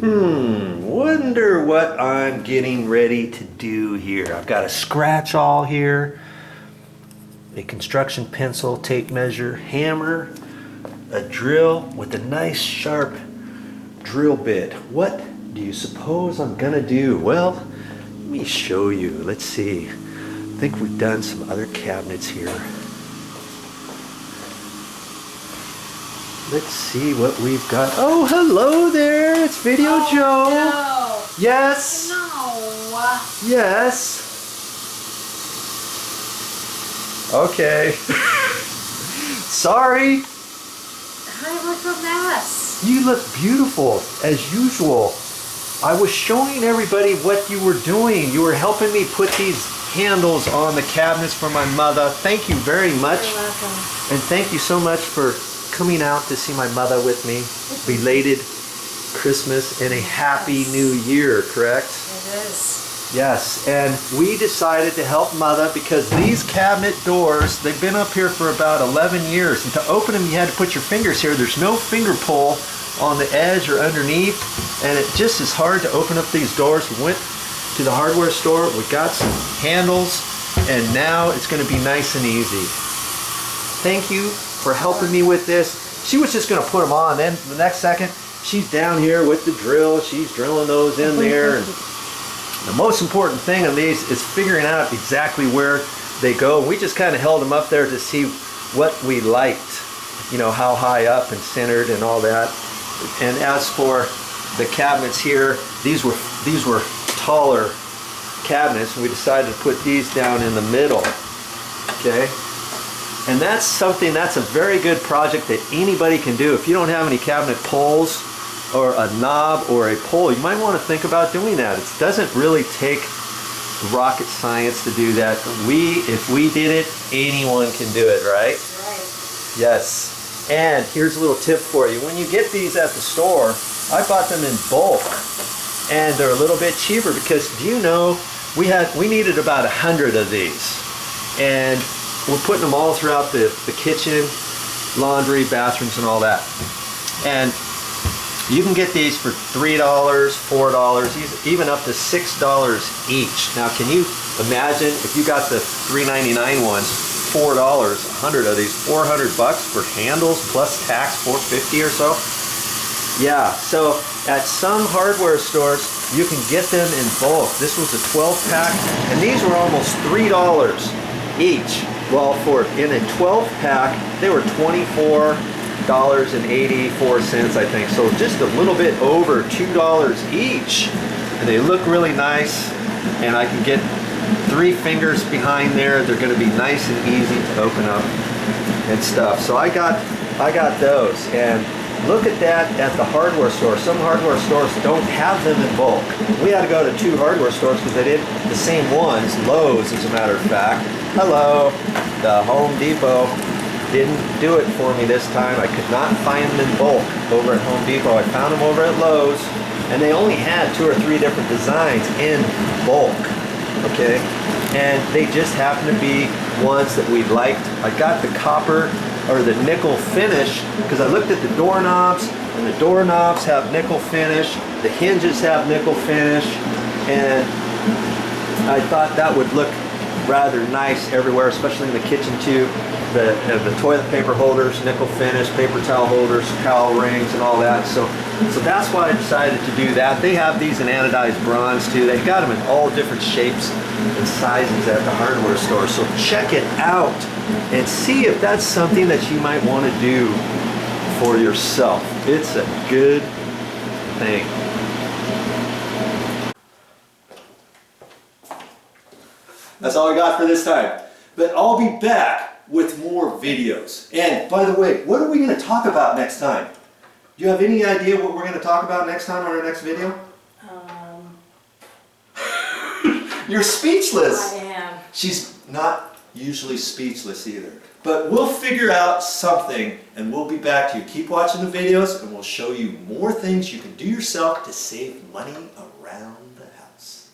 Wonder what I'm getting ready to do here. I've got a scratch awl here, a construction pencil, tape measure, hammer, a drill with a nice sharp drill bit. What do you suppose I'm gonna do? Well, let me show you. Let's see. I think we've done some other cabinets here. Let's see what we've got. Oh, hello there. It's VideoJoe. No. Yes. No. Yes. Okay. Sorry. I look a mess. You look beautiful as usual. I was showing everybody what you were doing. You were helping me put these handles on the cabinets for my mother. Thank you very much. You're welcome. And thank you so much for coming out to see my mother with me. Belated Christmas and a happy new year, correct? It is. Yes, and we decided to help Mother because these cabinet doors, they've been up here for about 11 years. And to open them, you had to put your fingers here. There's no finger pull on the edge or underneath. And it just is hard to open up these doors. We went to the hardware store. We got some handles. And now it's going to be nice and easy. Thank you for helping me with this. She was just going to put them on. Then the next second, she's down here with the drill. She's drilling those in there. And the most important thing on these is figuring out exactly where they go. We just kind of held them up there to see what we liked. You know, how high up and centered and all that. And as for the cabinets here, these were taller cabinets. And we decided to put these down in the middle. Okay. And that's something, that's a very good project that anybody can do. If you don't have any cabinet pulls or a knob or a pull, you might want to think about doing that. It doesn't really take rocket science to do that. If we did it, anyone can do it, right? Right. Yes. And here's a little tip for you. When you get these at the store, I bought them in bulk. And they're a little bit cheaper because, do you know, we needed about 100 of these. And we're putting them all throughout the kitchen, laundry, bathrooms, and all that. And you can get these for $3, $4, even up to $6 each. Now, can you imagine if you got the $3.99 ones, $4, 100 of these, 400 bucks for handles plus tax, $4.50 or so? Yeah, so at some hardware stores, you can get them in bulk. This was a 12-pack, and these were almost $3 each. Well, in a 12-pack, they were $24.84, I think. So just a little bit over $2 each. And they look really nice. And I can get 3 fingers behind there. They're going to be nice and easy to open up and stuff. So I got those. And look at that at the hardware store. Some hardware stores don't have them in bulk. We had to go to 2 hardware stores because they did the same ones. Lowe's, as a matter of fact. Hello. The Home Depot didn't do it for me this time. I could not find them in bulk over at Home Depot. I found them over at Lowe's, and they only had 2 or 3 different designs in bulk. Okay, and they just happened to be ones that we liked. I got the copper or the nickel finish because I looked at the doorknobs, and the doorknobs have nickel finish, the hinges have nickel finish, and I thought that would look rather nice everywhere, especially in the kitchen too. The toilet paper holders, nickel finish, paper towel holders, towel rings, and all that. So that's why I decided to do that. They have these in anodized bronze too. They've got them in all different shapes and sizes at the hardware store. So check it out and see if that's something that you might want to do for yourself. It's a good thing. That's all I got for this time. But I'll be back with more videos. And by the way, what are we going to talk about next time? Do you have any idea what we're going to talk about next time on our next video? You're speechless. I am. She's not usually speechless either. But we'll figure out something and we'll be back to you. Keep watching the videos and we'll show you more things you can do yourself to save money around the house.